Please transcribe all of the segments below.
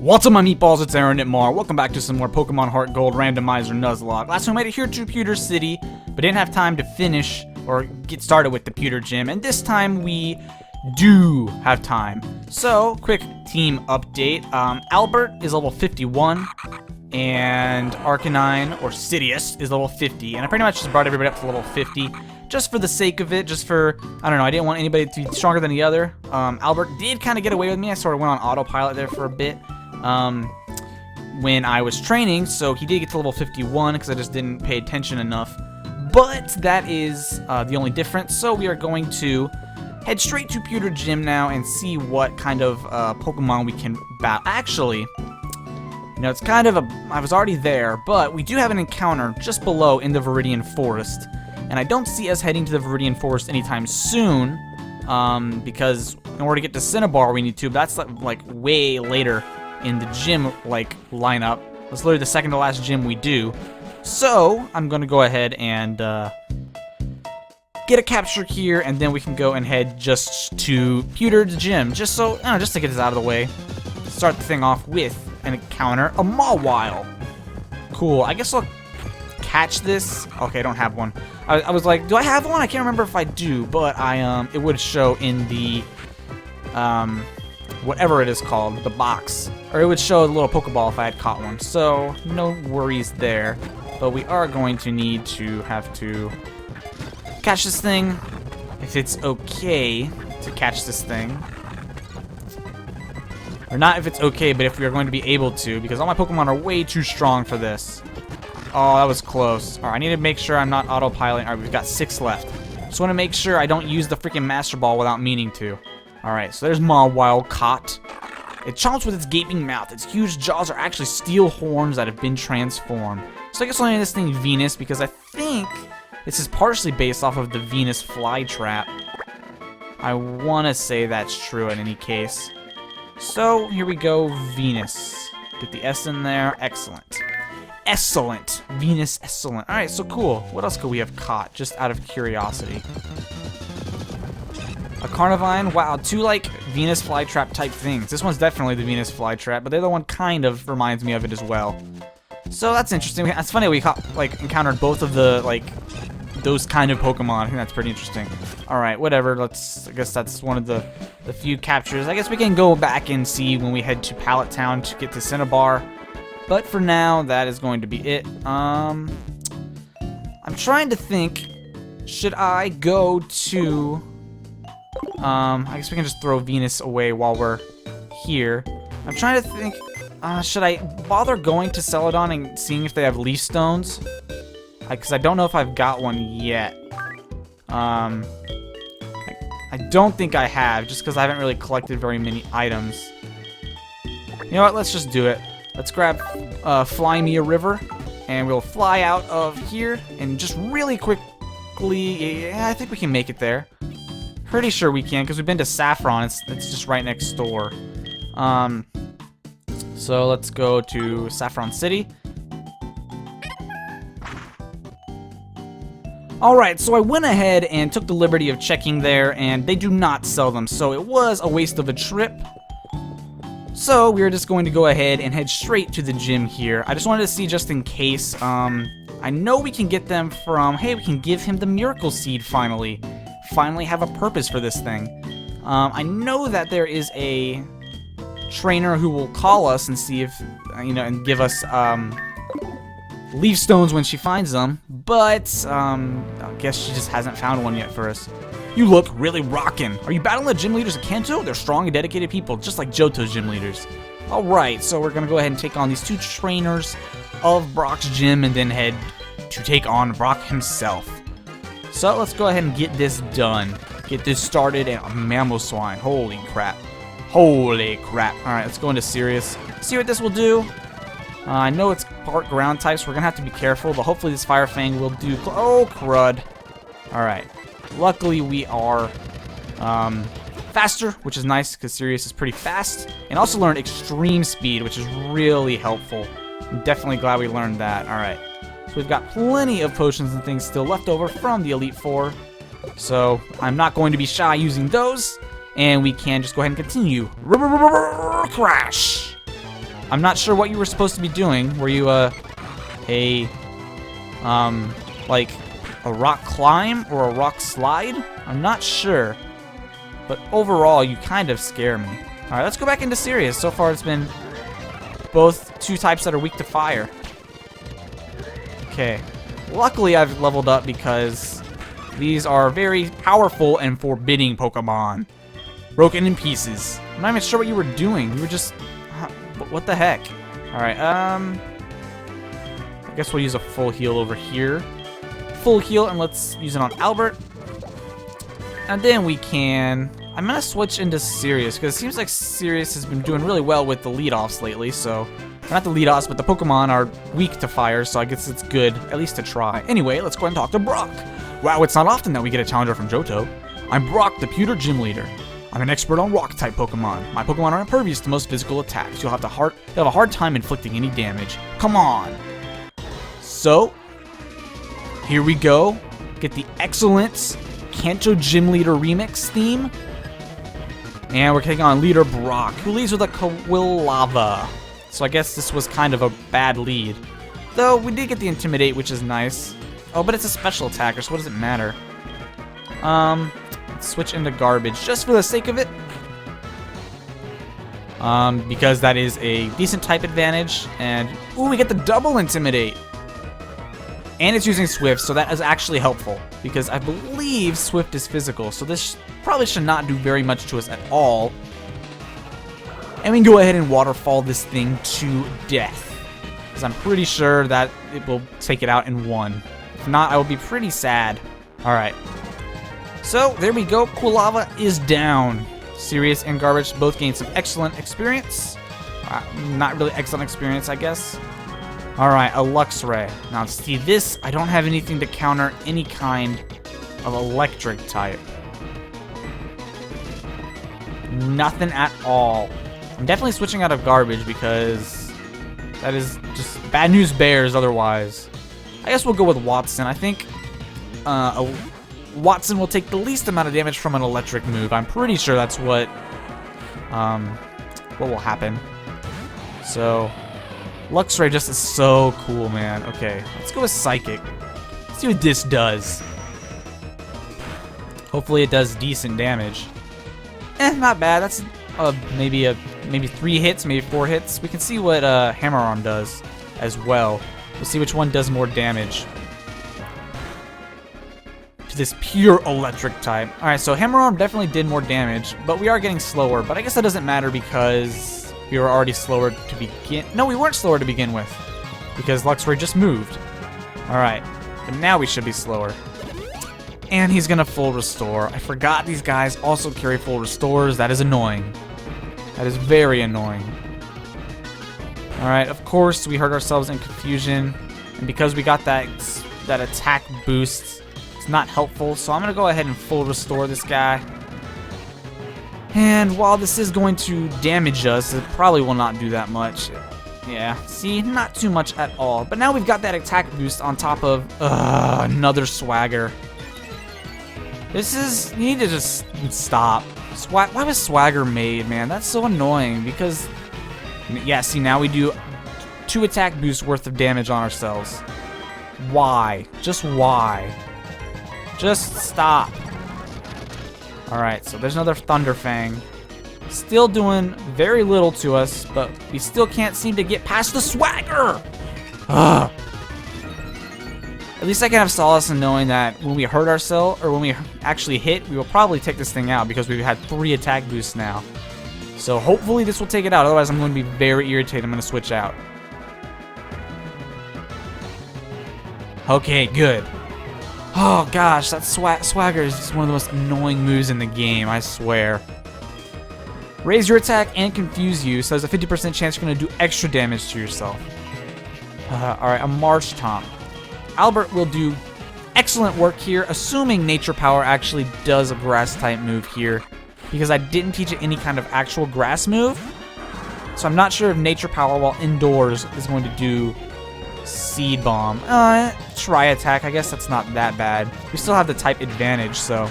What's up, my meatballs? It's Aaronitmar. Welcome back to some more Pokemon HeartGold Randomizer Nuzlocke. Last time we made it here to Pewter City, but didn't have time to finish or get started with the Pewter Gym, and this time we do have time. So, quick team update. Albert is level 51, and Arcanine, or Sidious, is level 50, and I pretty much just brought everybody up to level 50. Just for the sake of it, just for, I don't know, I didn't want anybody to be stronger than the other. Albert did kind of get away with me. I sort of went on autopilot there for a bit when I was training, so he did get to level 51 because I just didn't pay attention enough. But that is the only difference, so we are going to head straight to Pewter Gym now and see what kind of Pokemon we can battle. Actually, you know, it's kind of I was already there, but we do have an encounter just below in the Viridian Forest. And I don't see us heading to the Viridian Forest anytime soon, because in order to get to Cinnabar we need to, but that's like way later in the gym lineup. That's literally the second to last gym we do. So I'm gonna go ahead and get a capture here, and then we can go and head just to Pewter's Gym, just so, I don't know, just to get this out of the way. Start the thing off with an encounter, a Mawile. Cool. I guess I'll catch this. Okay, I don't have one. I was like, do I have one? I can't remember if I do, but it would show in the whatever it is called, the box, or it would show a little Pokeball if I had caught one. So no worries there. But we are going to need to catch this thing, if it's okay to catch this thing. Or not if it's okay, but if we are going to be able to, because all my Pokemon are way too strong for this. Oh, that was close. Alright, I need to make sure I'm not autopiloting. Alright, we've got 6 left. Just want to make sure I don't use the freaking Master Ball without meaning to. Alright, so there's Mawile caught. It chomps with its gaping mouth. Its huge jaws are actually steel horns that have been transformed. So I guess I'll name this thing Venus, because I think this is partially based off of the Venus flytrap. I want to say that's true in any case. So, here we go, Venus. Get the S in there. Excellent. Excellent. Venus, excellent. Alright, so cool. What else could we have caught, just out of curiosity? A Carnivine? Wow, 2, Venus flytrap type things. This one's definitely the Venus flytrap, but the other one kind of reminds me of it as well. So that's interesting. It's funny we encountered both of the, those kind of Pokemon. I think that's pretty interesting. Alright, whatever. I guess that's one of the few captures. I guess we can go back and see when we head to Pallet Town to get to Cinnabar. But for now, that is going to be it. I'm trying to think, should I go to, I guess we can just throw Venus away while we're here. I'm trying to think, should I bother going to Celadon and seeing if they have Leaf Stones? Because I don't know if I've got one yet. I don't think I have, just because I haven't really collected very many items. You know what, let's just do it. Let's grab Fly Me a River, and we'll fly out of here, and just really quickly, yeah, I think we can make it there. Pretty sure we can, because we've been to Saffron. It's just right next door. So let's go to Saffron City. Alright, so I went ahead and took the liberty of checking there, and they do not sell them, so it was a waste of a trip. So we're just going to go ahead and head straight to the gym here. I just wanted to see just in case. I know we can get them from, hey, we can give him the Miracle Seed finally. Finally have a purpose for this thing. I know that there is a trainer who will call us and see if, and give us Leaf Stones when she finds them, but I guess she just hasn't found one yet for us. You look really rockin'. Are you battling the gym leaders of Kanto? They're strong and dedicated people, just like Johto's gym leaders. Alright, so we're gonna go ahead and take on these 2 trainers of Brock's gym and then head to take on Brock himself. So let's go ahead and get this done. Get this started, and Mamoswine. Holy crap. Holy crap. Alright, let's go into Sirius. See what this will do. I know it's part ground type, so we're gonna have to be careful, but hopefully this Fire Fang will do. Oh, crud. Alright. Luckily, we are faster, which is nice, because Sirius is pretty fast. And also learned Extreme Speed, which is really helpful. I'm definitely glad we learned that. Alright. So we've got plenty of potions and things still left over from the Elite Four. So I'm not going to be shy using those. And we can just go ahead and continue. Crash! I'm not sure what you were supposed to be doing. Were you, like a rock climb or a rock slide? I'm not sure. But overall, you kind of scare me. Alright, let's go back into Sirius. So far, it's been both two types that are weak to fire. Okay. Luckily, I've leveled up because these are very powerful and forbidding Pokemon. Broken in pieces. I'm not even sure what you were doing. You were just... what the heck? Alright, I guess we'll use a full heal over here. Full heal, and let's use it on Albert. And then we can... I'm going to switch into Sirius, because it seems like Sirius has been doing really well with the lead-offs lately, so... Not the lead-offs, but the Pokemon are weak to fire, so I guess it's good, at least to try. Anyway, let's go ahead and talk to Brock. Wow, it's not often that we get a challenger from Johto. I'm Brock, the Pewter Gym Leader. I'm an expert on Rock-type Pokemon. My Pokemon are impervious to most physical attacks. You'll have a hard time inflicting any damage. Come on! So, here we go. Get the excellent Kanto Gym Leader Remix theme. And we're taking on Leader Brock, who leads with a Quillava. So I guess this was kind of a bad lead. Though, we did get the Intimidate, which is nice. Oh, but it's a special attacker, so what does it matter? Let's switch into Garbage, just for the sake of it. Because that is a decent type advantage. And, ooh, we get the double Intimidate. And it's using Swift, so that is actually helpful. Because I believe Swift is physical, so this probably should not do very much to us at all. And we can go ahead and Waterfall this thing to death. Because I'm pretty sure that it will take it out in one. If not, I will be pretty sad. Alright. So, there we go. Quillava is down. Sirius and Garbage both gained some excellent experience. Not really excellent experience, I guess. Alright, a Luxray. Now, see this, I don't have anything to counter any kind of electric type. Nothing at all. I'm definitely switching out of Garbage because that is just bad news bears otherwise. I guess we'll go with Watson. I think Watson will take the least amount of damage from an electric move. I'm pretty sure that's what will happen. So... Luxray just is so cool, man. Okay, let's go with Psychic. Let's see what this does. Hopefully it does decent damage. Not bad. That's maybe 3 hits, maybe 4 hits. We can see what Hammer Arm does as well. We'll see which one does more damage to this pure electric type. Alright, so Hammer Arm definitely did more damage, but we are getting slower. But I guess that doesn't matter because... we were already slower to begin. No, we weren't slower to begin with. Because Luxray just moved. Alright. But now we should be slower. And he's gonna full restore. I forgot these guys also carry full restores. That is annoying. That is very annoying. Alright, of course we hurt ourselves in Confusion. And because we got that attack boost, it's not helpful. So I'm gonna go ahead and full restore this guy. And while this is going to damage us, it probably will not do that much. Yeah, see, not too much at all. But now we've got that attack boost on top of another Swagger. This is... you need to just stop. Why was Swagger made, man? That's so annoying because... yeah, see, now we do 2 attack boosts worth of damage on ourselves. Why? Just why? Just stop. Alright, so there's another Thunder Fang. Still doing very little to us, but we still can't seem to get past the Swagger! Ugh. At least I can have solace in knowing that when we hurt ourselves, or when we actually hit, we will probably take this thing out because we've had 3 attack boosts now. So hopefully this will take it out, otherwise I'm going to be very irritated. I'm going to switch out. Okay, good. Oh gosh, that Swagger is just one of the most annoying moves in the game, I swear. Raise your attack and confuse you, so there's a 50% chance you're going to do extra damage to yourself. Alright, a Marshtomp. Albert will do excellent work here, assuming Nature Power actually does a Grass-type move here, because I didn't teach it any kind of actual Grass move. So I'm not sure if Nature Power while indoors is going to do Seed Bomb. Try Attack, I guess that's not that bad. We still have the type advantage, so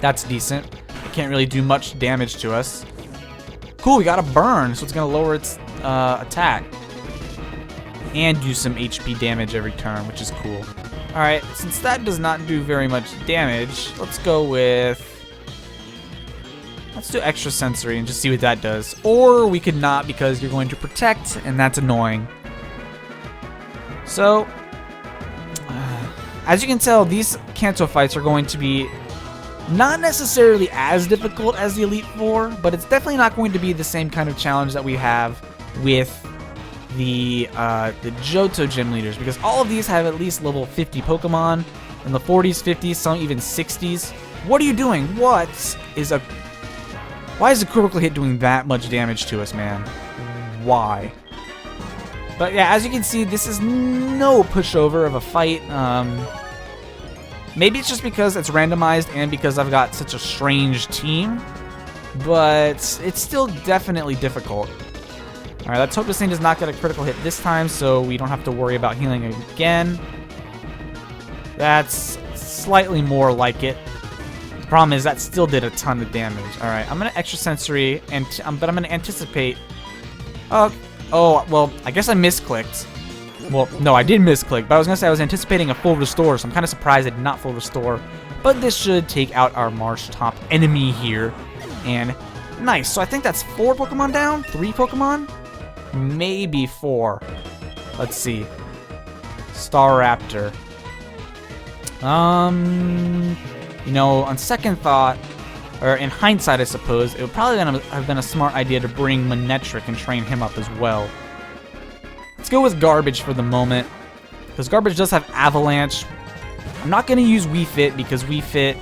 that's decent. It can't really do much damage to us. Cool, we got a Burn, so it's going to lower its attack. And do some HP damage every turn, which is cool. Alright, since that does not do very much damage, let's go with... Let's do extra sensory and just see what that does. Or we could not because you're going to protect, and that's annoying. So, as you can tell, these Kanto fights are going to be not necessarily as difficult as the Elite Four, but it's definitely not going to be the same kind of challenge that we have with the Johto gym leaders, because all of these have at least level 50 Pokemon, in the 40s, 50s, some even 60s. What are you doing? Why is a critical hit doing that much damage to us, man? Why? But yeah, as you can see, this is no pushover of a fight. Maybe it's just because it's randomized and because I've got such a strange team, but it's still definitely difficult. Alright, let's hope this thing does not get a critical hit this time so we don't have to worry about healing again. That's slightly more like it. The problem is that still did a ton of damage. Alright, I'm going to extra sensory, but I'm going to anticipate... Oh, well, I guess I misclicked. Well, no, I did misclick, but I was going to say I was anticipating a full restore, so I'm kind of surprised it did not full restore. But this should take out our Marsh top enemy here. And nice. So I think that's 4 Pokemon down? 3 Pokemon? Maybe 4. Let's see. Staraptor. You know, on second thought, or in hindsight, I suppose, it would probably have been a smart idea to bring Manectric and train him up as well. Let's go with Garbage for the moment, because Garbage does have Avalanche. I'm not going to use Wii Fit because Wii Fit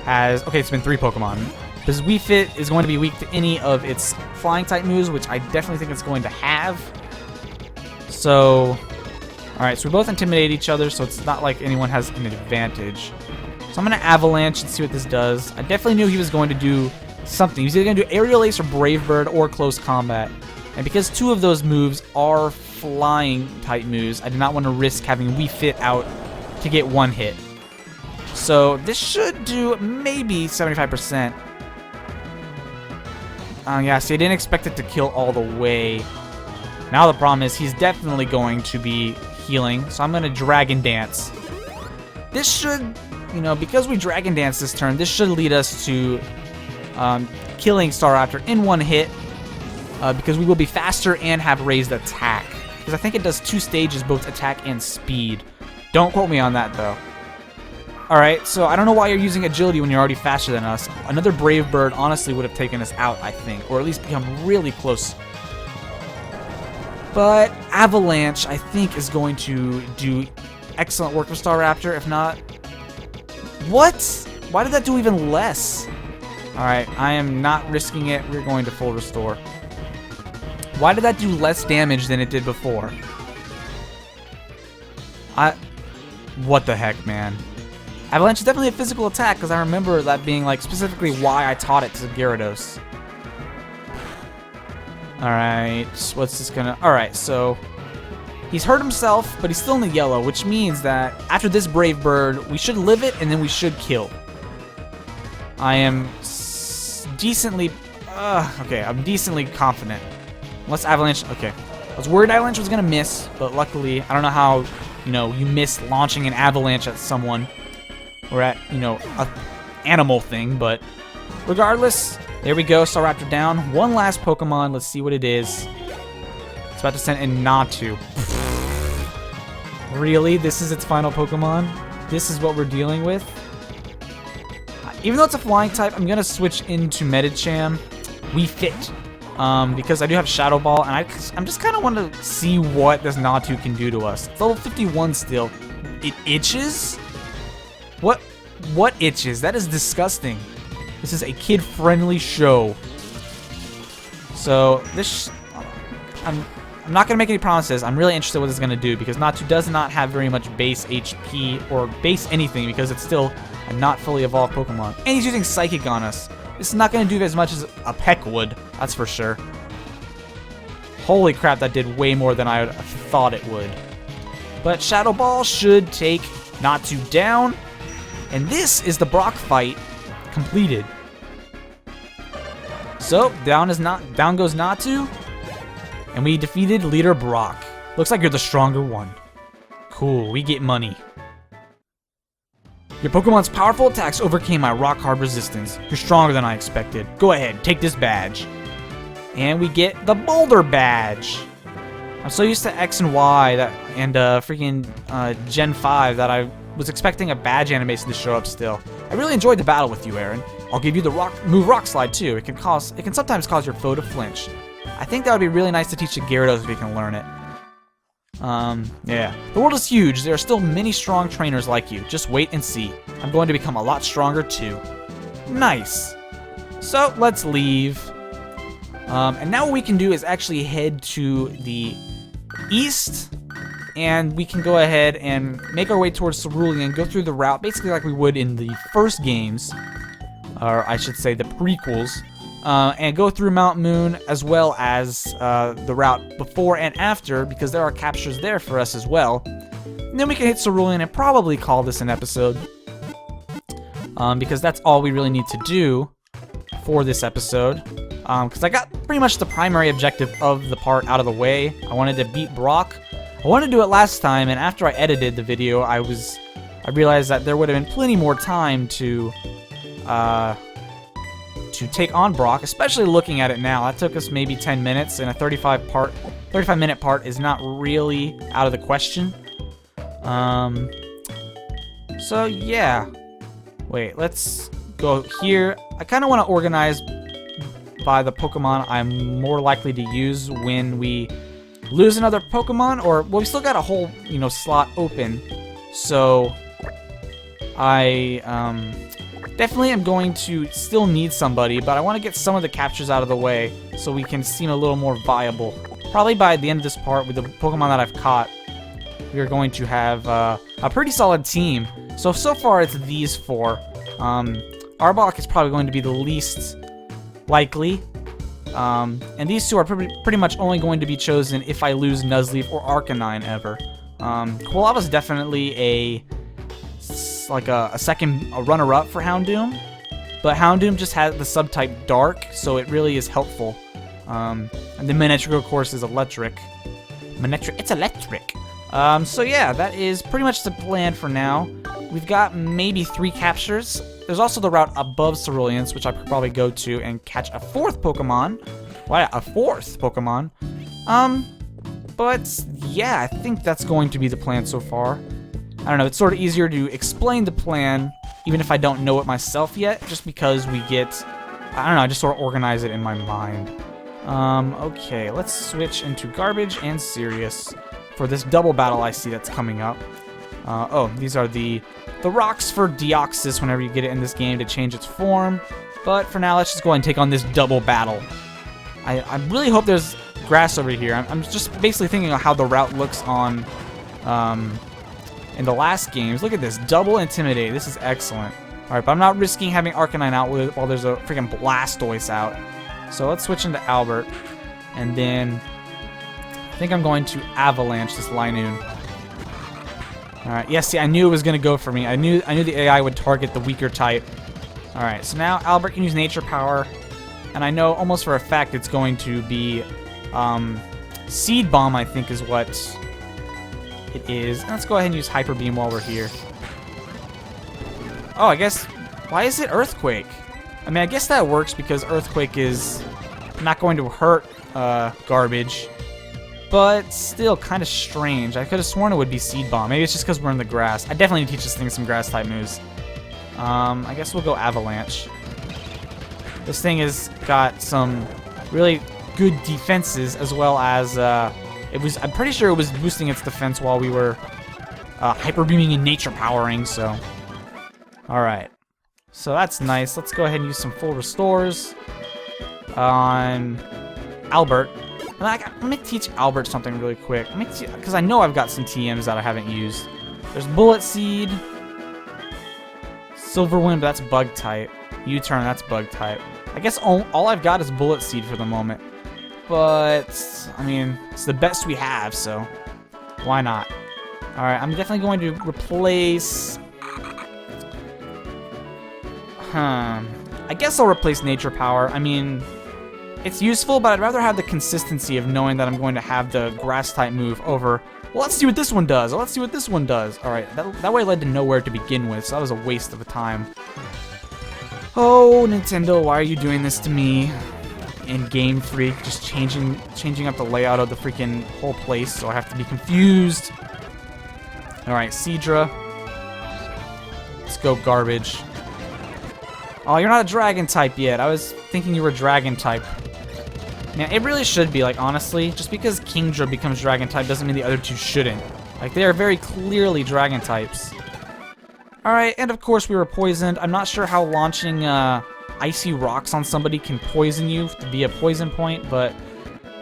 has... Okay, it's been 3 Pokemon. Because Wii Fit is going to be weak to any of its flying type moves, which I definitely think it's going to have. So, alright, so we both intimidate each other, so it's not like anyone has an advantage. So I'm going to Avalanche and see what this does. I definitely knew he was going to do something. He was either going to do Aerial Ace or Brave Bird or Close Combat. And because 2 of those moves are flying type moves, I did not want to risk having Wii Fit out to get 1 hit. So this should do maybe 75%. Yeah, see, I didn't expect it to kill all the way. Now the problem is he's definitely going to be healing, so I'm going to Dragon Dance. This should, you know, because we Dragon Dance this turn, this should lead us to killing Staraptor in 1 hit, because we will be faster and have raised attack. Because I think it does 2 stages, both attack and speed. Don't quote me on that, though. Alright, so I don't know why you're using agility when you're already faster than us. Another Brave Bird honestly would have taken us out, I think. Or at least become really close. But Avalanche, I think, is going to do excellent work for Staraptor. If not... What? Why did that do even less? Alright, I am not risking it. We're going to full restore. Why did that do less damage than it did before? What the heck, man? Avalanche is definitely a physical attack, because I remember that being, like, specifically why I taught it to Gyarados. Alright, what's this gonna... Alright, so... He's hurt himself, but he's still in the yellow, which means that after this Brave Bird, we should live it, and then we should kill. I am decently... okay, I'm decently confident. Unless Avalanche... Okay. I was worried Avalanche was gonna miss, but luckily, I don't know how, you know, you miss launching an Avalanche at someone. Or at, you know, a animal thing, but regardless, there we go, Staraptor down. 1 last Pokemon, let's see what it is. It's about to send in Natu. Really? This is its final Pokemon? This is what we're dealing with? Even though it's a flying type, I'm going to switch into Medicham. Wii Fit. Because I do have Shadow Ball, and I'm just kind of want to see what this Natu can do to us. It's level 51 still. It itches? What itches? That is disgusting. This is a kid-friendly show. So this, I'm not gonna make any promises. I'm really interested in what this is gonna do because Natu does not have very much base HP or base anything because it's still a not fully evolved Pokemon. And he's using Psychic on us. This is not gonna do as much as a Peck would. That's for sure. Holy crap! That did way more than I thought it would. But Shadow Ball should take Natu down. And this is the Brock fight completed. So down goes Natu, And we defeated Leader Brock. Looks like you're the stronger one. Cool, we get money. Your Pokemon's powerful attacks overcame my rock-hard resistance. You're stronger than I expected. Go ahead, take this badge. And we get the Boulder Badge. I'm so used to X and Y and freaking Gen 5 that I was expecting a badge animation to show up still. I really enjoyed the battle with you, Aaron. I'll give you the Rock Slide too. It can sometimes cause your foe to flinch. I think that would be really nice to teach the Gyarados if we can learn it. Yeah. The world is huge. There are still many strong trainers like you. Just wait and see. I'm going to become a lot stronger too. Nice. So let's leave. And now what we can do is actually head to the east, and we can go ahead and make our way towards Cerulean, go through the route basically like we would in the first games, or I should say the prequels, and go through Mount Moon as well as the route before and after, because there are captures there for us as well. And then we can hit Cerulean and probably call this an episode, because that's all we really need to do for this episode. Because I got pretty much the primary objective of the part out of the way. I wanted to beat Brock. I wanted to do it last time, and after I edited the video, I realized that there would have been plenty more time to take on Brock, especially looking at it now. That took us maybe 10 minutes, and a 35-minute part is not really out of the question. So yeah. Wait, let's go here. I kind of want to organize by the Pokemon I'm more likely to use when we lose another Pokemon, or well, we still got a whole, slot open. So I definitely am going to still need somebody, but I want to get some of the captures out of the way so we can seem a little more viable. Probably by the end of this part, with the Pokemon that I've caught, we are going to have a pretty solid team. So far it's these four. Arbok is probably going to be the least likely, and these two are pretty much only going to be chosen if I lose Nuzleaf or Arcanine ever. Quilava's definitely a runner-up for Houndoom, but Houndoom just has the subtype Dark, so it really is helpful. And the Manectric, of course, is electric. It's electric. So yeah, that is pretty much the plan for now. We've got maybe 3 captures. There's also the route above Ceruleans, which I could probably go to and catch a 4th Pokemon. Why a 4th Pokemon? But yeah, I think that's going to be the plan so far. I don't know, it's sort of easier to explain the plan, even if I don't know it myself yet, just because we get, I don't know, I just sort of organize it in my mind. Okay, let's switch into Garbage and Serious for this double battle I see that's coming up. Oh, these are the rocks for Deoxys whenever you get it in this game to change its form. But for now, let's just go ahead and take on this double battle. I really hope there's grass over here. I'm just basically thinking of how the route looks on in the last games. Look at this, double Intimidate. This is excellent. Alright, but I'm not risking having Arcanine out while there's a freaking Blastoise out. So let's switch into Albert. And then I think I'm going to Avalanche this Linoon. Alright, yeah, see, I knew it was going to go for me. I knew the AI would target the weaker type. Alright, so now Albert can use Nature Power. And I know almost for a fact it's going to be Seed Bomb, I think is what it is. Let's go ahead and use Hyper Beam while we're here. Oh, I guess, why is it Earthquake? I mean, I guess that works because Earthquake is not going to hurt Garbage. But still kind of strange. I could have sworn it would be Seed Bomb. Maybe it's just because we're in the grass. I definitely need to teach this thing some grass-type moves. I guess we'll go Avalanche. This thing has got some really good defenses, as well as I'm pretty sure it was boosting its defense while we were Hyper Beaming and Nature Powering. So, all right. So that's nice. Let's go ahead and use some full restores on Albert. Let me teach Albert something really quick. Because I know I've got some TMs that I haven't used. There's Bullet Seed, Silver Wind, but that's Bug type. U-Turn, that's Bug type. I guess all I've got is Bullet Seed for the moment. But, I mean, it's the best we have, so why not? Alright, I'm definitely going to replace... I guess I'll replace Nature Power. I mean, It's useful, but I'd rather have the consistency of knowing that I'm going to have the grass type move over. Well, let's see what this one does. Let's see what this one does. All right, that way led to nowhere to begin with, so that was a waste of time. Oh, Nintendo, why are you doing this to me? And Game Freak, just changing up the layout of the freaking whole place, so I have to be confused. All right, Seadra. Let's go garbage. Oh, you're not a dragon type yet. I was thinking you were dragon type. Man, it really should be, like, honestly, just because Kingdra becomes dragon type doesn't mean the other two shouldn't. Like, they are very clearly dragon types. Alright, and of course we were poisoned. I'm not sure how launching icy rocks on somebody can poison you to be a poison point, but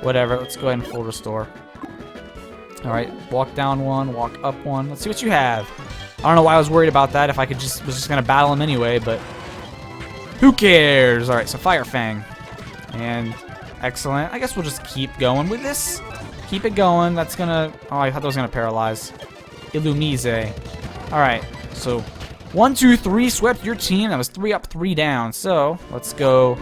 whatever. Let's go ahead and full restore. Alright, walk down one, walk up one. Let's see what you have. I don't know why I was worried about that if I was just gonna battle him anyway, but who cares? Alright, so Fire Fang. And excellent. I guess we'll just keep going with this. Keep it going. That's gonna... Oh, I thought that was gonna paralyze. Illumise. Alright, so 1, 2, 3 swept your team. That was 3 up, 3 down. So let's go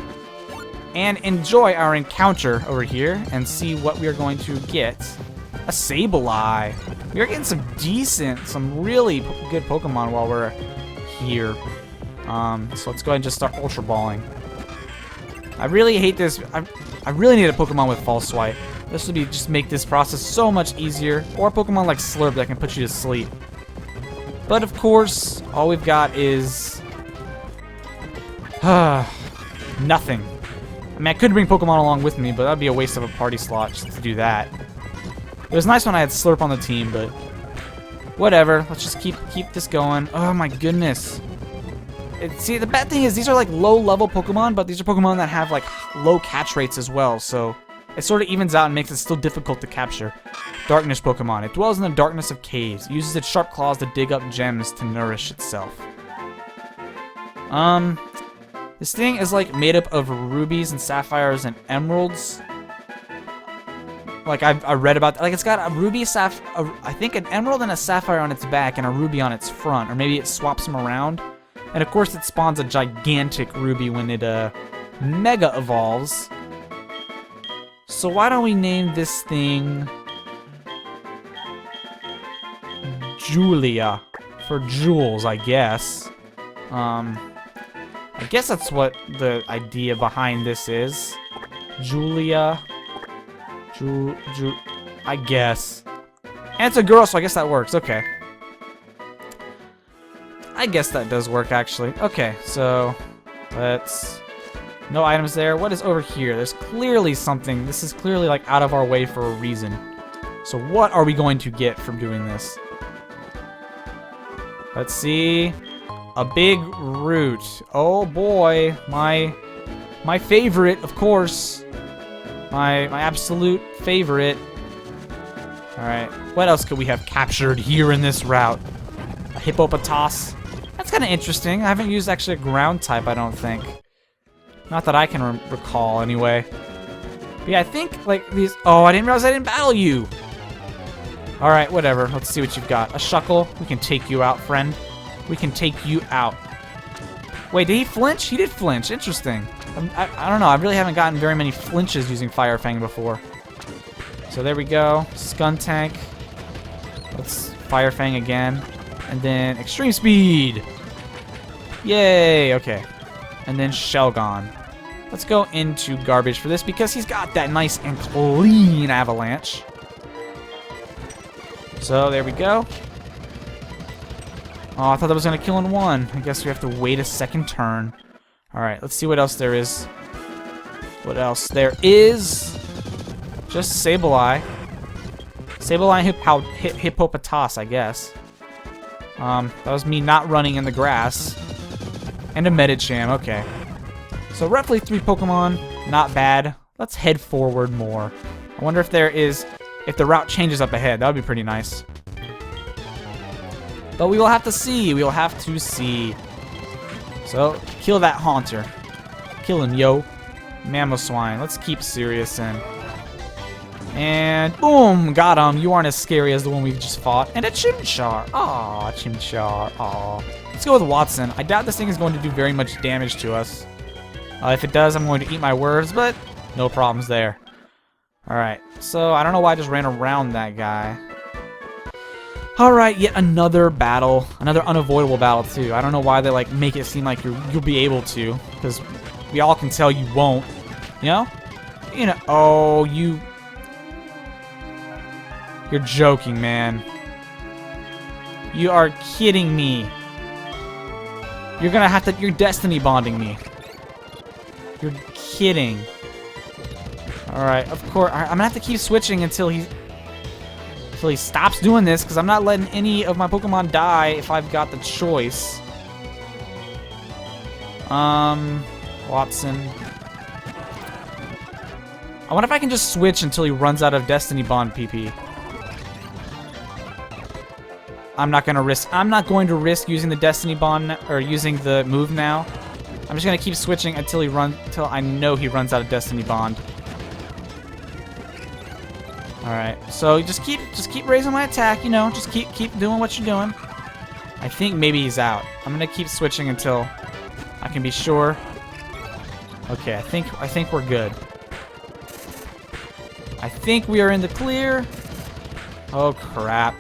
and enjoy our encounter over here and see what we are going to get. A Sableye. We are getting some really good Pokemon while we're here. So let's go ahead and just start Ultra Balling. I really hate this. I really need a Pokemon with False Swipe. This would just make this process so much easier. Or a Pokemon like Slurp that can put you to sleep. But of course, all we've got is nothing. I mean, I could bring Pokemon along with me, but that'd be a waste of a party slot just to do that. It was nice when I had Slurp on the team, but whatever. Let's just keep this going. Oh my goodness. See, the bad thing is these are like low-level Pokemon, but these are Pokemon that have like low catch rates as well, so it sort of evens out and makes it still difficult to capture. Darkness Pokemon. It dwells in the darkness of caves. It uses its sharp claws to dig up gems to nourish itself. This thing is like made up of rubies and sapphires and emeralds. Like I read about that. Like it's got a ruby, I think an emerald and a sapphire on its back and a ruby on its front, or maybe it swaps them around. And of course it spawns a gigantic ruby when it mega evolves. So why don't we name this thing Julia for Jules, I guess. I guess that's what the idea behind this is. Julia. I guess. And it's a girl, so I guess that works. Okay. I guess that does work, actually. Okay, so let's... No items there. What is over here? There's clearly something. This is clearly, like, out of our way for a reason. So what are we going to get from doing this? Let's see. A big root. Oh, boy. My favorite, of course. My absolute favorite. Alright. What else could we have captured here in this route? A Hippopotas. That's kind of interesting. I haven't used actually a ground type, I don't think. Not that I can recall, anyway. But yeah, I think, like, these... Oh, I didn't realize I didn't battle you! Alright, whatever. Let's see what you've got. A Shuckle. We can take you out, friend. We can take you out. Wait, did he flinch? He did flinch. Interesting. I don't know. I really haven't gotten very many flinches using Fire Fang before. So there we go. Skuntank. Let's Fire Fang again. And then Extreme Speed. Yay. Okay. And then Shelgon. Let's go into Garbage for this because he's got that nice and clean Avalanche. So there we go. Oh, I thought that was going to kill in one. I guess we have to wait a second turn. Alright, let's see what else there is. What else there is? Just Sableye. Sableye Hippopotas, I guess. That was me not running in the grass. And a Medicham, okay. So roughly 3 Pokemon, not bad. Let's head forward more. I wonder if if the route changes up ahead. That would be pretty nice. But we will have to see. We will have to see. So, kill that Haunter. Kill him, yo. Mamoswine. Let's keep Sirius in. And boom! Got him. You aren't as scary as the one we just fought. And a Chimchar. Aw, Chimchar. Aw. Let's go with Watson. I doubt this thing is going to do very much damage to us. If it does, I'm going to eat my words, but No problems there. Alright, so I don't know why I just ran around that guy. Alright, yet another battle. Another unavoidable battle, too. I don't know why they, like, make it seem like you'll be able to. Because we all can tell you won't. You know? You know, oh, you're joking, man. You are kidding me. You're gonna have to, you're destiny bonding me. You're kidding. Alright, of course, I'm gonna have to keep switching until he stops doing this, because I'm not letting any of my Pokemon die if I've got the choice. Watson. I wonder if I can just switch until he runs out of Destiny Bond PP. I'm not going to risk using the Destiny Bond, or using the move now. I'm just going to keep switching until I know he runs out of Destiny Bond. Alright, so just keep raising my attack, you know, just keep doing what you're doing. I think maybe he's out. I'm going to keep switching until I can be sure. Okay, I think we're good. I think we are in the clear. Oh crap.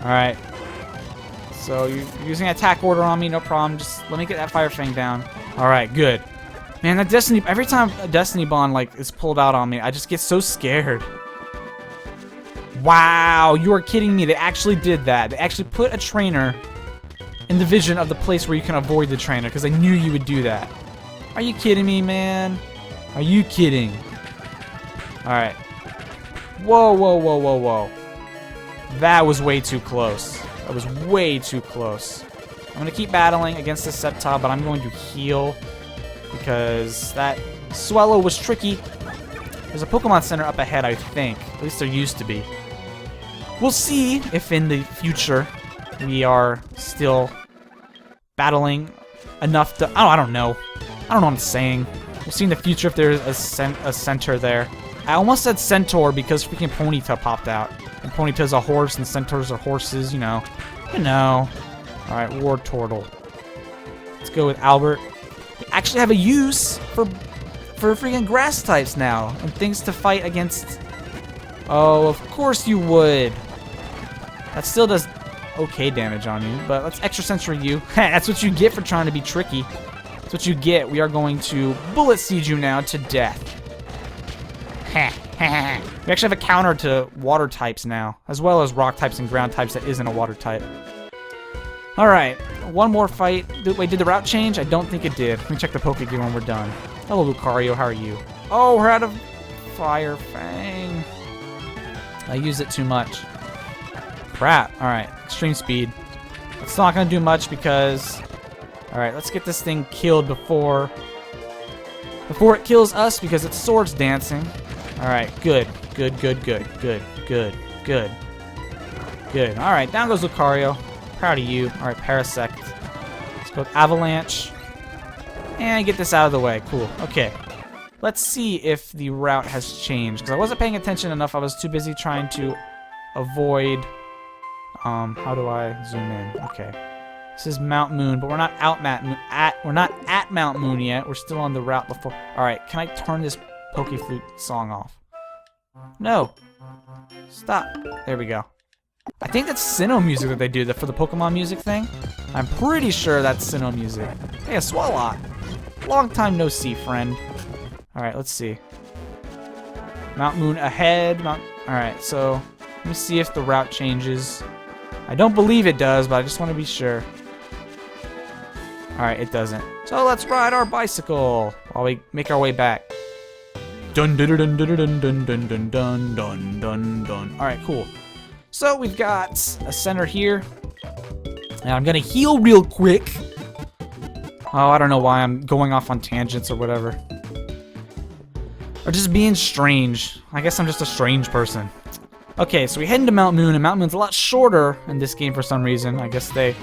Alright. So you're using attack order on me, no problem. Just let me get that Fire Fang down. Alright, good. Man, that Destiny, every time a Destiny Bond like is pulled out on me, I just get so scared. Wow, you are kidding me. They actually did that. They actually put a trainer in the vision of the place where you can avoid the trainer, because they knew you would do that. Are you kidding me, man? Are you kidding? Alright. Whoa, whoa, whoa, whoa, whoa. That was way too close. That was way too close. I'm going to keep battling against the Sceptile, but I'm going to heal because that Swallow was tricky. There's a Pokemon Center up ahead, I think. At least there used to be. We'll see if in the future we are still battling enough to... Oh, I don't know. I don't know what I'm saying. We'll see in the future if there's a center there. I almost said Centaur because freaking Ponyta popped out. And Ponyta's a horse and Centaurs are horses, you know. You know. Alright, Wartortle. Let's go with Albert. We actually have a use for freaking grass types now. And things to fight against. Oh, of course you would. That still does okay damage on you. But let's Extra Sensory you. That's what you get for trying to be tricky. That's what you get. We are going to Bullet Seed you now to death. We actually have a counter to water types now, as well as rock types and ground types that isn't a water type. Alright, one more fight. Wait, did the route change? I don't think it did. Let me check the Pokegear when we're done. Hello, Lucario, how are you? Oh, we're out of Fire Fang. I use it too much. Crap. Alright, Extreme Speed. It's not going to do much because... Alright, let's get this thing killed before it kills us, because it's Swords Dancing. Alright, good. Good. Alright, down goes Lucario. Proud of you. Alright, Parasect. Let's go with Avalanche. And get this out of the way. Cool. Okay. Let's see if the route has changed, because I wasn't paying attention enough. I was too busy trying to avoid... how do I zoom in? Okay. This is Mount Moon, but we're not we're not at Mount Moon yet. We're still on the route before. Alright, can I turn this Pokeflute song off? No. Stop. There we go. I think that's Sinnoh music that they do for the Pokemon music thing. I'm pretty sure that's Sinnoh music. Hey, a Swalot. Long time no see, friend. Alright, let's see. Mount Moon ahead. Alright, so let me see if the route changes. I don't believe it does, but I just want to be sure. Alright, it doesn't. So let's ride our bicycle while we make our way back. Dun dun dun dun dun dun dun dun dun dun dun dun. Alright, cool. So we've got a center here. And I'm gonna heal real quick. Oh, I don't know why I'm going off on tangents or whatever. Or just being strange. I guess I'm just a strange person. Okay, so we head into Mount Moon, and Mount Moon's a lot shorter in this game for some reason. I guess they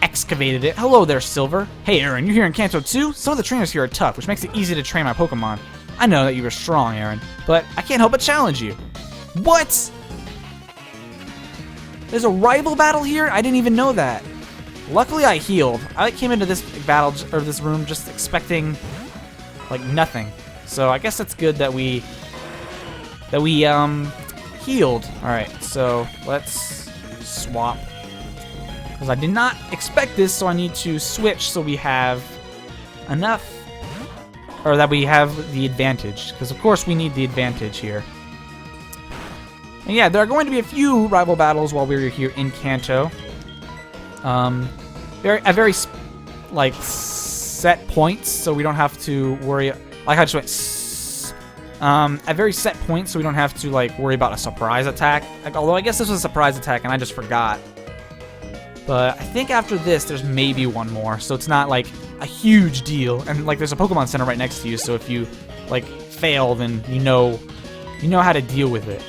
excavated it. Hello there, Silver. Hey, Aaron, you're here in Kanto too? Some of the trainers here are tough, which makes it easy to train my Pokemon. I know that you are strong, Aaron, but I can't help but challenge you. What? There's a rival battle here? I didn't even know that. Luckily, I healed. I came into this battle, or this room, just expecting like nothing. So I guess that's good that we healed. All right, so let's swap because I did not expect this, so I need to switch so we have enough, or that we have the advantage, because of course we need the advantage here. And yeah, there are going to be a few rival battles while we're here in Kanto. Very like set points, so we don't have to worry. Like I just went at very set points, so we don't have to like worry about a surprise attack. Like, although I guess this was a surprise attack and I just forgot. But I think after this, there's maybe one more, so it's not like a huge deal. And like, there's a Pokemon Center right next to you, so if you like fail, then you know how to deal with it.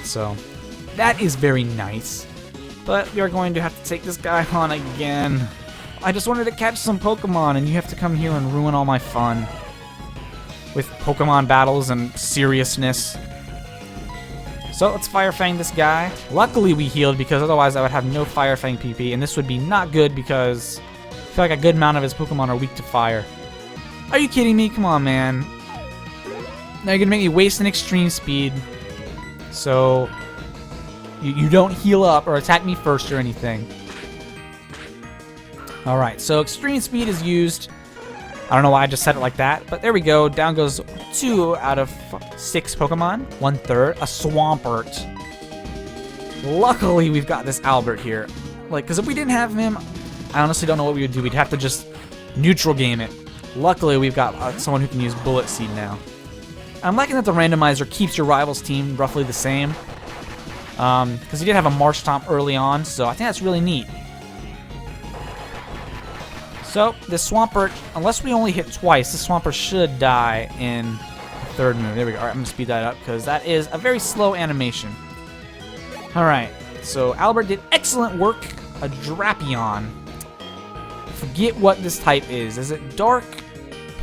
So that is very nice. But we are going to have to take this guy on again. I just wanted to catch some Pokemon, and you have to come here and ruin all my fun with Pokemon battles and seriousness. So let's Fire Fang this guy. Luckily we healed, because otherwise I would have no Fire Fang PP, and this would be not good because I feel like a good amount of his Pokemon are weak to fire. Are you kidding me? Come on, man. Now you're gonna make me waste an extreme speed, so you don't heal up or attack me first or anything. Alright, so extreme speed is used. I don't know why I just said it like that, but there we go. Down goes 2 out of 6 Pokemon. 1/3, a Swampert. Luckily, we've got this Albert here. Like, because if we didn't have him, I honestly don't know what we would do. We'd have to just neutral game it. Luckily, we've got someone who can use Bullet Seed now. I'm liking that the randomizer keeps your rival's team roughly the same. Because he did have a Marshtomp early on, so I think that's really neat. So, this Swampert, unless we only hit twice, this Swampert should die in the 3rd move. There we go. Alright, I'm going to speed that up, because that is a very slow animation. Alright, so Albert did excellent work. A Drapion. Forget what this type is. Is it Dark?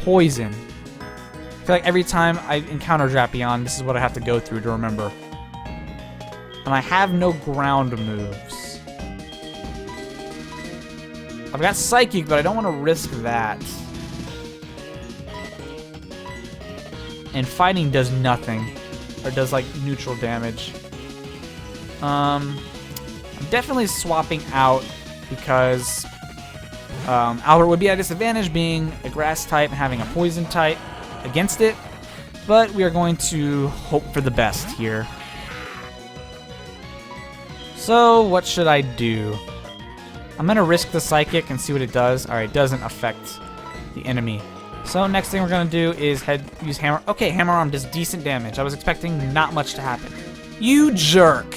Poison. I feel like every time I encounter Drapion, this is what I have to go through to remember. And I have no ground moves. I've got Psychic, but I don't want to risk that. And Fighting does nothing. Or does, like, neutral damage. I'm definitely swapping out because Albert would be at a disadvantage being a Grass type and having a Poison type against it. But we are going to hope for the best here. So, what should I do? I'm going to risk the Psychic and see what it does. Alright, it doesn't affect the enemy. So, next thing we're going to do is use Hammer. Okay, Hammer Arm does decent damage. I was expecting not much to happen. You jerk!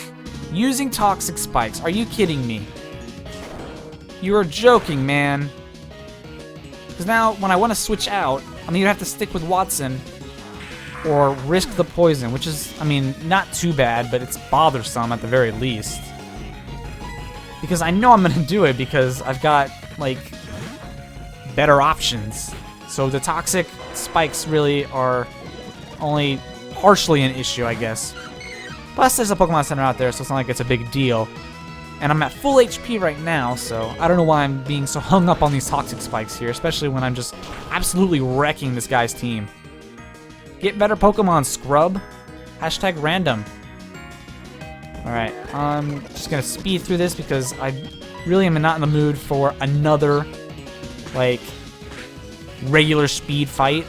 Using Toxic Spikes. Are you kidding me? You are joking, man. Because now, when I want to switch out, I'm either have to stick with Watson or risk the Poison, which is, I mean, not too bad, but it's bothersome at the very least. Because I know I'm going to do it because I've got, like, better options. So the Toxic Spikes really are only partially an issue, I guess. Plus, there's a Pokemon Center out there, so it's not like it's a big deal. And I'm at full HP right now, so I don't know why I'm being so hung up on these Toxic Spikes here, especially when I'm just absolutely wrecking this guy's team. Get better Pokemon, scrub. Hashtag random. Alright, I'm just going to speed through this because I really am not in the mood for another, like, regular speed fight.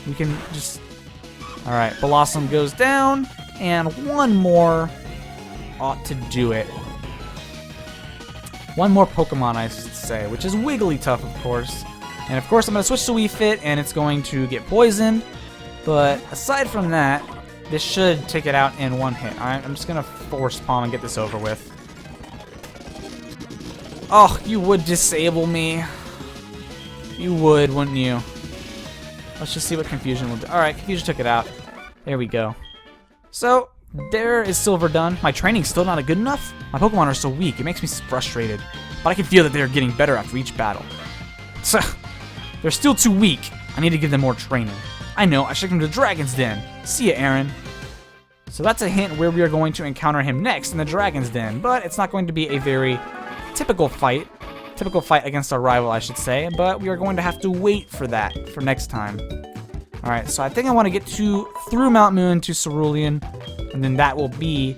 We can just... Alright, Blossom goes down, and one more ought to do it. One more Pokemon, I should say, which is Wigglytuff, of course. And of course, I'm going to switch to Wii Fit, and it's going to get poisoned. But aside from that, this should take it out in one hit. Alright, I'm just going to Force Palm and get this over with. Oh, you would disable me. You would, wouldn't you? Let's just see what Confusion will do. Alright, Confusion took it out. There we go. So, there is Silver done. My training's still not good enough. My Pokemon are so weak, it makes me frustrated. But I can feel that they're getting better after each battle. So, they're still too weak. I need to give them more training. I know, I should come to Dragon's Den. See ya, Aaron. So that's a hint where we are going to encounter him next in the Dragon's Den, but it's not going to be a very typical fight. typical fight against our rival, I should say, but we are going to have to wait for that for next time. Alright, so I think I want to get through Mount Moon to Cerulean, and then that will be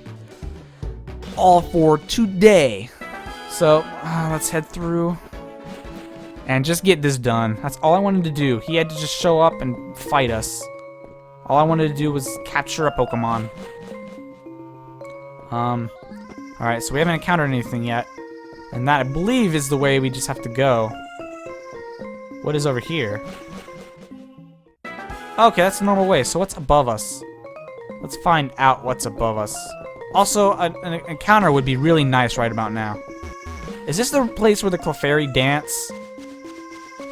all for today. So, let's head through and just get this done. That's all I wanted to do. He had to just show up and fight us. All I wanted to do was capture a Pokemon. Alright, so we haven't encountered anything yet. And that, I believe, is the way we just have to go. What is over here? Okay, that's the normal way. So what's above us? Let's find out what's above us. Also, an encounter would be really nice right about now. Is this the place where the Clefairy dance?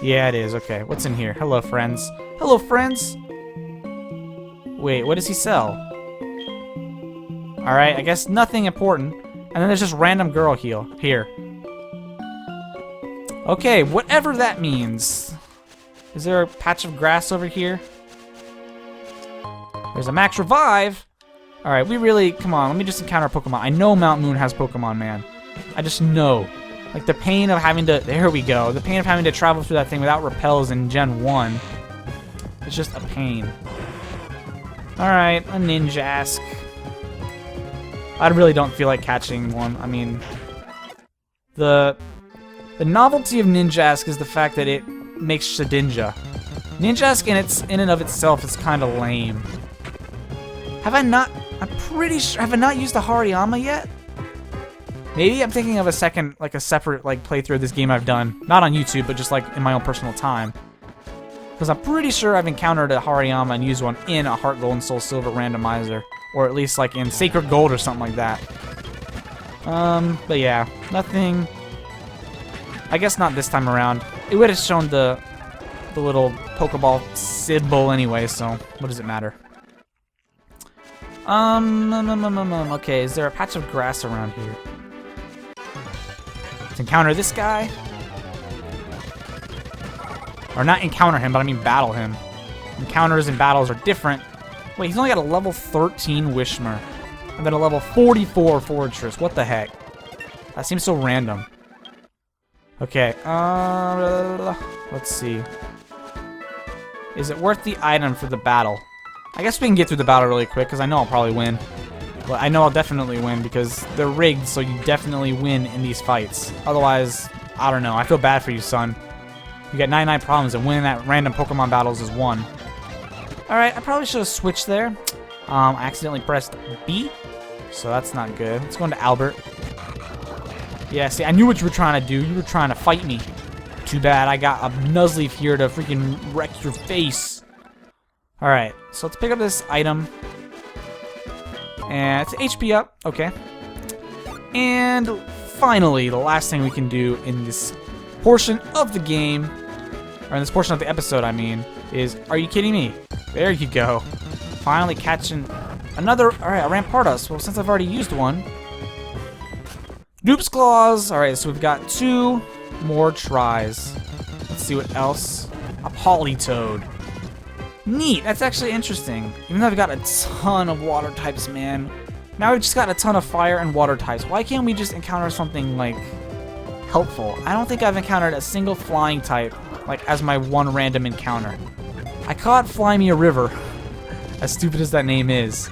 Yeah, it is. Okay, what's in here? Hello, friends. Hello, friends! Wait, what does he sell? Alright, I guess nothing important. And then there's just random girl here. Okay, whatever that means. Is there a patch of grass over here? There's a max revive. Alright, we really... Come on, let me just encounter a Pokemon. I know Mount Moon has Pokemon, man. I just know. Like, the pain of having to... There we go. The pain of having to travel through that thing without repels in Gen 1. It's just a pain. Alright, a Ninjask. I really don't feel like catching one. I mean... The novelty of Ninjask is the fact that it makes Shedinja. Ninjask in and of itself is kind of lame. Have I not... I'm pretty sure... Have I not used the Hariyama yet? Maybe I'm thinking of a second, like a separate, like, playthrough of this game I've done. Not on YouTube, but just, like, in my own personal time. Because I'm pretty sure I've encountered a Hariyama and used one in a HeartGold and Soul Silver randomizer. Or at least, like, in Sacred Gold or something like that. But yeah. Nothing... I guess not this time around. It would have shown the little Pokeball symbol anyway, so what does it matter? Okay, is there a patch of grass around here? Let's encounter this guy. Or not encounter him, but I mean battle him. Encounters and battles are different. Wait, he's only got a level 13 Wishmer. And then a level 44 Fortress. What the heck? That seems so random. Okay, let's see. Is it worth the item for the battle? I guess we can get through the battle really quick, because I know I'll probably win. Well, I know I'll definitely win, because they're rigged, so you definitely win in these fights. Otherwise, I don't know. I feel bad for you, son. You got 99 problems, and winning at random Pokemon battles is 1. Alright, I probably should have switched there. I accidentally pressed B, so that's not good. Let's go into Albert. Yeah, see, I knew what you were trying to do. You were trying to fight me. Too bad I got a Nuzleaf here to freaking wreck your face. Alright, so let's pick up this item. And it's HP up. Okay. And finally, the last thing we can do in this portion of the game, or in this portion of the episode, I mean, is, are you kidding me? There you go. Finally catching another, alright, a Rampardos. Well, since I've already used one. Dupes Clause. Alright, so we've got 2 more tries. Let's see what else. A Politoed. Neat, that's actually interesting. Even though I've got a ton of water types, man. Now we've just got a ton of fire and water types. Why can't we just encounter something, like, helpful? I don't think I've encountered a single flying type, like, as my one random encounter. I caught Fly Me a River, as stupid as that name is.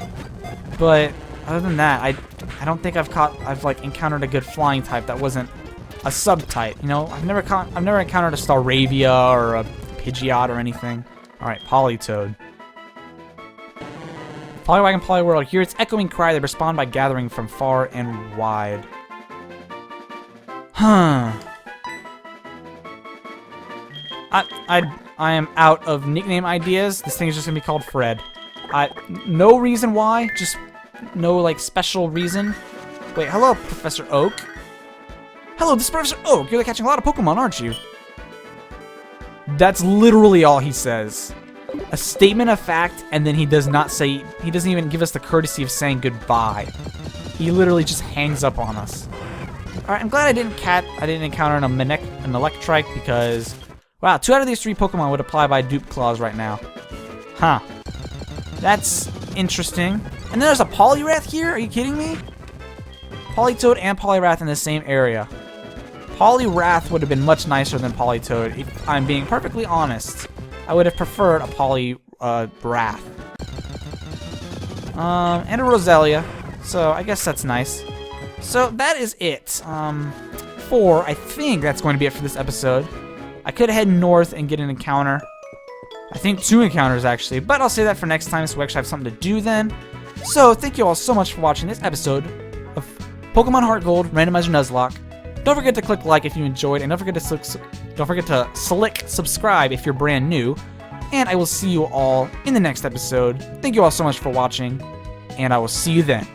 But, other than that, I don't think I've like, encountered a good flying type that wasn't a sub-type, you know? I've never encountered a Staravia or a Pidgeot or anything. Alright, Politoed. Poliwag and Poliwhirl hear its echoing cry. They respond by gathering from far and wide. Huh. I am out of nickname ideas. This thing is just gonna be called Fred. No reason why, just no, like, special reason. Wait, hello, Professor Oak. Hello, this is Professor Oak. You're catching a lot of Pokemon, aren't you? That's literally all he says. A statement of fact, and then he does not say, he doesn't even give us the courtesy of saying goodbye. He literally just hangs up on us. Alright, I'm glad I didn't encounter an Electrike, because, wow, 2 out of these 3 Pokemon would apply by Dupes Clause right now. Huh. That's interesting. And then there's a Poliwrath here? Are you kidding me? Politoed and Poliwrath in the same area. Poliwrath would have been much nicer than Politoed. If I'm being perfectly honest, I would have preferred a Poliwrath. And a Roselia. So I guess that's nice. So that is it. I think that's going to be it for this episode. I could head north and get an encounter. I think 2 encounters actually, but I'll say that for next time so we actually have something to do then. So thank you all so much for watching this episode of Pokemon HeartGold Randomizer Nuzlocke. Don't forget to click like if you enjoyed, and don't forget to select subscribe if you're brand new. And I will see you all in the next episode. Thank you all so much for watching, and I will see you then.